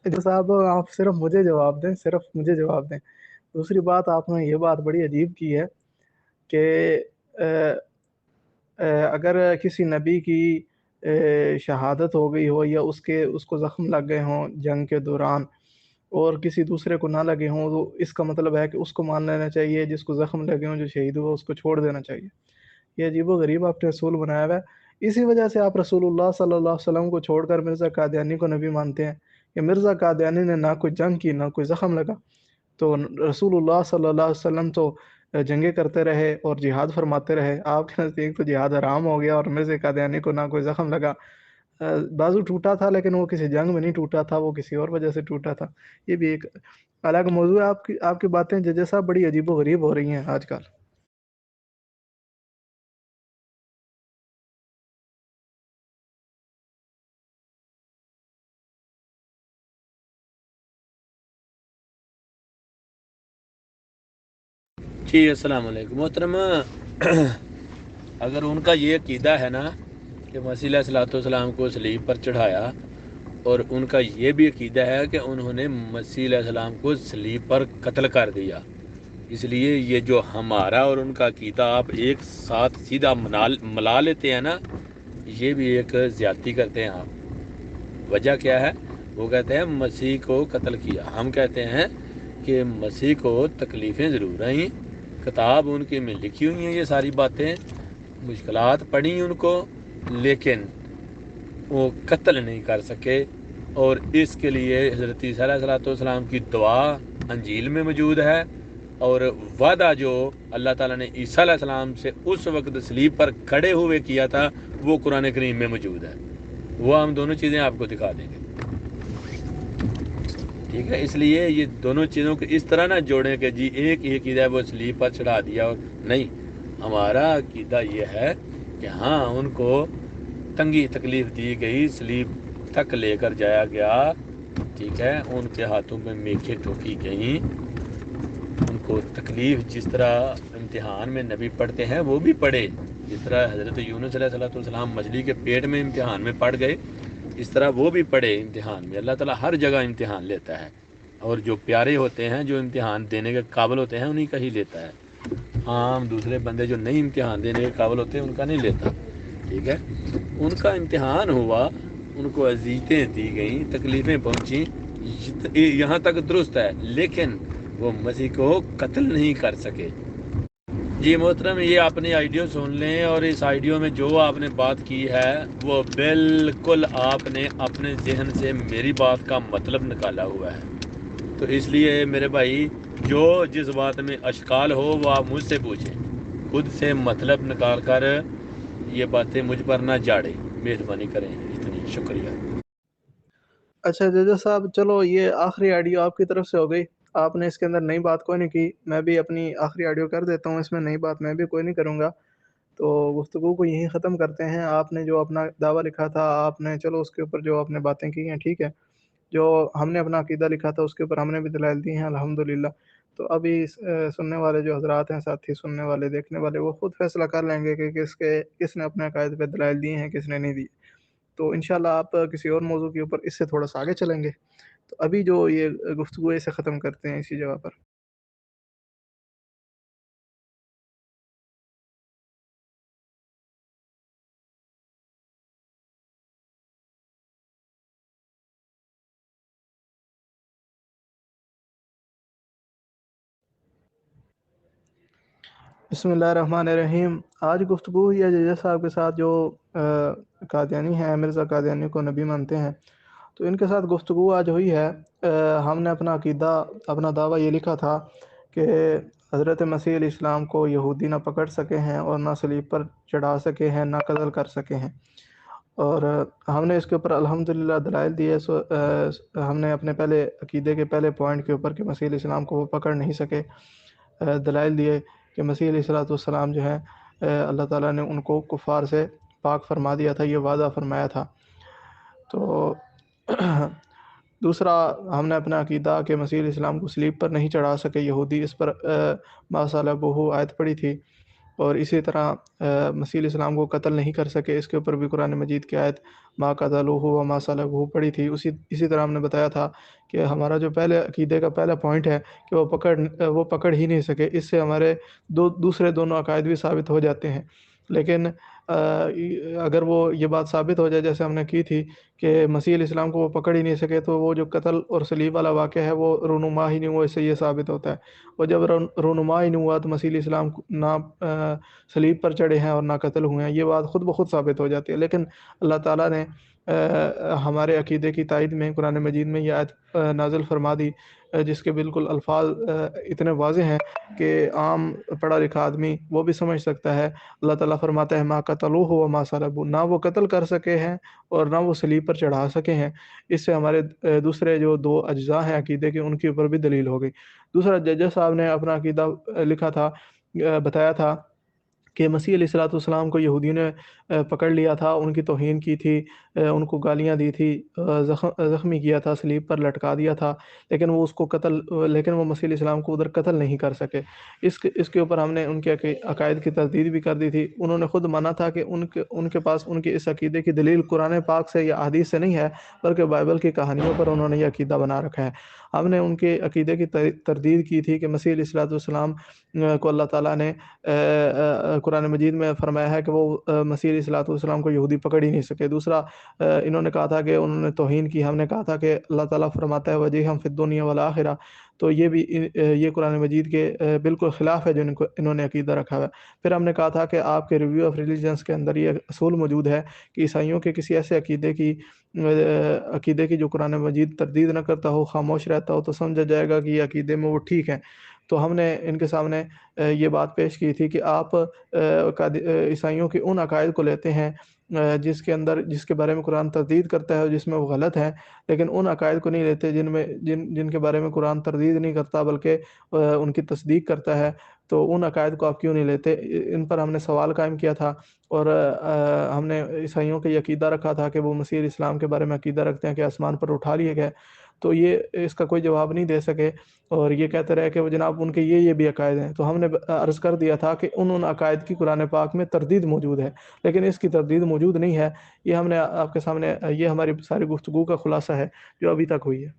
صاحب آپ صرف مجھے جواب دیں، صرف مجھے جواب دیں۔ دوسری بات آپ نے یہ بات بڑی عجیب کی ہے کہ اگر کسی نبی کی شہادت ہو گئی ہو یا اس کو زخم لگ گئے ہوں جنگ کے دوران اور کسی دوسرے کو نہ لگے ہوں، تو اس کا مطلب ہے کہ اس کو مان لینا چاہیے، جس کو زخم لگے ہوں جو شہید ہوا اس کو چھوڑ دینا چاہیے۔ یہ عجیب و غریب آپ نے اصول بنایا ہوا ہے۔ اسی وجہ سے آپ رسول اللہ صلی اللہ علیہ وسلم کو چھوڑ کر مرزا قادیانی کو نبی مانتے ہیں کہ مرزا قادیانی نے نہ کوئی جنگ کی نہ کوئی زخم لگا، تو رسول اللہ صلی اللہ علیہ وسلم تو جنگیں کرتے رہے اور جہاد فرماتے رہے۔ آپ کے نزدیک تو جہاد حرام ہو گیا اور مرزا قادیانی کو نہ کوئی زخم لگا۔ بازو ٹوٹا تھا لیکن وہ کسی جنگ میں نہیں ٹوٹا تھا، وہ کسی اور وجہ سے ٹوٹا تھا۔ یہ بھی ایک الگ موضوع ہے۔ آپ کی باتیں ججے صاحب بڑی عجیب و غریب ہو رہی ہیں آج کل۔ جی السلام علیکم محترم۔ اگر ان کا یہ عقیدہ ہے نا کہ مسیح علیہ الصلوۃ والسلام کو صلیب پر چڑھایا، اور ان کا یہ بھی عقیدہ ہے کہ انہوں نے مسیح علیہ السلام کو صلیب پر قتل کر دیا، اس لیے یہ جو ہمارا اور ان کا عقیدہ آپ ایک ساتھ سیدھا ملا لیتے ہیں نا، یہ بھی ایک زیادتی کرتے ہیں آپ۔ وجہ کیا ہے؟ وہ کہتے ہیں مسیح کو قتل کیا، ہم کہتے ہیں کہ مسیح کو تکلیفیں ضرور آئیں، کتاب ان کی میں لکھی ہوئی ہیں یہ ساری باتیں، مشکلات پڑیں ان کو، لیکن وہ قتل نہیں کر سکے۔ اور اس کے لیے حضرت عیسی علیہ السلام کی دعا انجیل میں موجود ہے، اور وعدہ جو اللہ تعالیٰ نے عیسی علیہ السلام سے اس وقت صلیب پر کھڑے ہوئے کیا تھا وہ قرآن کریم میں موجود ہے۔ وہ ہم دونوں چیزیں آپ کو دکھا دیں گے، ٹھیک ہے؟ اس لیے یہ دونوں چیزوں کو اس طرح نہ جوڑیں کہ جی ایک ہی عقیدہ ہے وہ صلیب پر چڑھا دیا، اور نہیں، ہمارا عقیدہ یہ ہے کہ ہاں ان کو تنگی تکلیف دی گئی، صلیب تک لے کر جایا گیا، ٹھیک ہے؟ ان کے ہاتھوں میں میخیں ٹھوکی گئیں، ان کو تکلیف جس طرح امتحان میں نبی پڑھتے ہیں وہ بھی پڑھے، جس طرح حضرت یونس علیہ السلام مچھلی کے پیٹ میں امتحان میں پڑ گئے، اس طرح وہ بھی پڑھے امتحان میں۔ اللہ تعالیٰ ہر جگہ امتحان لیتا ہے، اور جو پیارے ہوتے ہیں، جو امتحان دینے کے قابل ہوتے ہیں، انہیں کا ہی لیتا ہے۔ عام دوسرے بندے جو نہیں امتحان دینے کے قابل ہوتے ہیں ان کا نہیں لیتا، ٹھیک ہے؟ ان کا امتحان ہوا، ان کو اذیتیں دی گئیں، تکلیفیں پہنچیں، یہاں تک درست ہے، لیکن وہ مسیح کو قتل نہیں کر سکے۔ جی محترم، یہ اپنی آئیڈیو سن لیں، اور اس آئیڈیو میں جو آپ نے بات کی ہے وہ بالکل آپ نے اپنے ذہن سے میری بات کا مطلب نکالا ہوا ہے۔ تو اس لیے میرے بھائی، جو جس بات میں اشکال ہو وہ آپ مجھ سے پوچھیں، خود سے مطلب نکال کر یہ باتیں مجھ پر نہ جاڑیں، مہربانی کریں، اتنی شکریہ۔ اچھا ججا صاحب، چلو یہ آخری آڈیو آپ کی طرف سے ہو گئی، آپ نے اس کے اندر نئی بات کوئی نہیں کی، میں بھی اپنی آخری آڈیو کر دیتا ہوں، اس میں نئی بات میں بھی کوئی نہیں کروں گا۔ تو گفتگو کو یہیں ختم کرتے ہیں۔ آپ نے جو اپنا دعویٰ لکھا تھا، آپ نے چلو اس کے اوپر جو آپ نے باتیں کی ہیں ٹھیک ہے، جو ہم نے اپنا عقیدہ لکھا تھا اس کے اوپر ہم نے بھی دلائل دی ہیں الحمدللہ۔ تو ابھی سننے والے جو حضرات ہیں، ساتھی سننے والے دیکھنے والے، وہ خود فیصلہ کر لیں گے کہ کس نے اپنے عقائد پہ دلائل دیے ہیں، کس نے نہیں دی۔ تو انشاءاللہ آپ کسی اور موضوع کے اوپر اس سے تھوڑا سا آگے چلیں گے۔ تو ابھی جو یہ گفتگو ہے اسے ختم کرتے ہیں اسی جگہ پر۔ بسم اللہ الرحمن الرحیم۔ آج گفتگو ہوئی ہے ججا صاحب کے ساتھ، جو قادیانی ہیں، مرزا قادیانی کو نبی مانتے ہیں، تو ان کے ساتھ گفتگو آج ہوئی ہے۔ ہم نے اپنا عقیدہ، اپنا دعویٰ یہ لکھا تھا کہ حضرت مسیح علیہ السلام کو یہودی نہ پکڑ سکے ہیں اور نہ صلیب پر چڑھا سکے ہیں، نہ قتل کر سکے ہیں، اور ہم نے اس کے اوپر الحمدللہ دلائل دیے۔ ہم نے اپنے پہلے عقیدے کے پہلے پوائنٹ کے اوپر کہ مسیح علیہ السلام کو وہ پکڑ نہیں سکے، دلائل دیے کہ مسیح علیہ السلام جو ہے اللہ تعالیٰ نے ان کو کفار سے پاک فرما دیا تھا، یہ وعدہ فرمایا تھا۔ تو دوسرا، ہم نے اپنا عقیدہ کہ مسیح علیہ السلام کو صلیب پر نہیں چڑھا سکے یہودی، اس پر ما صلبوہ آیت پڑھی تھی اور اسی طرح مسیح علیہ السلام کو قتل نہیں کر سکے، اس کے اوپر بھی قرآن مجید کی آیت ما قتلوہ وما صلبوہ پڑھی تھی۔ اسی طرح ہم نے بتایا تھا کہ ہمارا جو پہلے عقیدے کا پہلا پوائنٹ ہے کہ وہ پکڑ ہی نہیں سکے، اس سے ہمارے دوسرے دونوں عقائد بھی ثابت ہو جاتے ہیں۔ لیکن اگر وہ یہ بات ثابت ہو جائے جیسے ہم نے کی تھی کہ مسیح علیہ السلام کو وہ پکڑ ہی نہیں سکے، تو وہ جو قتل اور صلیب والا واقعہ ہے وہ رونما ہی نہیں ہوا، اس سے یہ ثابت ہوتا ہے۔ اور جب رونما ہی نہیں ہوا تو مسیح علیہ السلام نہ صلیب پر چڑھے ہیں اور نہ قتل ہوئے ہیں، یہ بات خود بخود ثابت ہو جاتی ہے۔ لیکن اللہ تعالیٰ نے ہمارے عقیدے کی تائید میں قرآن مجید میں یہ آیت نازل فرما دی، جس کے بالکل الفاظ اتنے واضح ہیں کہ عام پڑھا لکھا آدمی وہ بھی سمجھ سکتا ہے۔ اللہ تعالیٰ فرماتا ہے ما قتلوہ وما صلبوہ، نہ وہ قتل کر سکے ہیں اور نہ وہ صلیب پر چڑھا سکے ہیں۔ اس سے ہمارے دوسرے جو دو اجزاء ہیں عقیدے کے، ان کے اوپر بھی دلیل ہو گئی۔ دوسرا ججا صاحب نے اپنا عقیدہ لکھا تھا، بتایا تھا کہ مسیح علیہ السلام کو یہودیوں نے پکڑ لیا تھا، ان کی توہین کی تھی، ان کو گالیاں دی تھی، زخمی کیا تھا، صلیب پر لٹکا دیا تھا، لیکن وہ مسیح علیہ السلام کو ادھر قتل نہیں کر سکے۔ اس کے اوپر ہم نے ان کے عقائد کی تردید بھی کر دی تھی۔ انہوں نے خود مانا تھا کہ ان کے پاس ان کے اس عقیدے کی دلیل قرآن پاک سے یا احادیث سے نہیں ہے، بلکہ بائبل کی کہانیوں پر انہوں نے یہ عقیدہ بنا رکھا ہے۔ ہم نے ان کے عقیدے کی تردید کی تھی کہ مسیح علیہ السلام کو اللہ تعالیٰ نے قرآن مجید میں فرمایا ہے کہ وہ مسیح علیہ السلام کو یہودی پکڑ ہی نہیں سکے۔ دوسرا انہوں نے کہا تھا کہ انہوں نے توہین کی، ہم نے کہا تھا کہ اللہ تعالیٰ فرماتا ہے وجیہم فی الدنیا والآخرہ، تو یہ قرآن مجید کے بالکل خلاف ہے جو انہوں نے عقیدہ رکھا ہے۔ پھر ہم نے کہا تھا کہ آپ کے ریویو آف ریلیجنس کے اندر یہ اصول موجود ہے کہ عیسائیوں کے کسی ایسے عقیدے کی جو قرآن مجید تردید نہ کرتا ہو، خاموش رہتا ہو، تو سمجھا جائے گا کہ یہ عقیدے میں وہ ٹھیک ہیں۔ تو ہم نے ان کے سامنے یہ بات پیش کی تھی کہ آپ عیسائیوں کے ان عقائد کو لیتے ہیں جس کے بارے میں قرآن تردید کرتا ہے اور جس میں وہ غلط ہیں، لیکن ان عقائد کو نہیں لیتے جن کے بارے میں قرآن تردید نہیں کرتا بلکہ ان کی تصدیق کرتا ہے۔ تو ان عقائد کو آپ کیوں نہیں لیتے؟ ان پر ہم نے سوال قائم کیا تھا، اور ہم نے عیسائیوں کا یہ عقیدہ رکھا تھا کہ وہ مسیح علیہ السلام کے بارے میں عقیدہ رکھتے ہیں کہ آسمان پر اٹھا لیے گئے، تو یہ اس کا کوئی جواب نہیں دے سکے، اور یہ کہتے رہے کہ وہ جناب ان کے یہ بھی عقائد ہیں۔ تو ہم نے عرض کر دیا تھا کہ ان عقائد کی قرآن پاک میں تردید موجود ہے، لیکن اس کی تردید موجود نہیں ہے۔ یہ ہم نے آپ کے سامنے، یہ ہماری ساری گفتگو کا خلاصہ ہے جو ابھی تک ہوئی ہے۔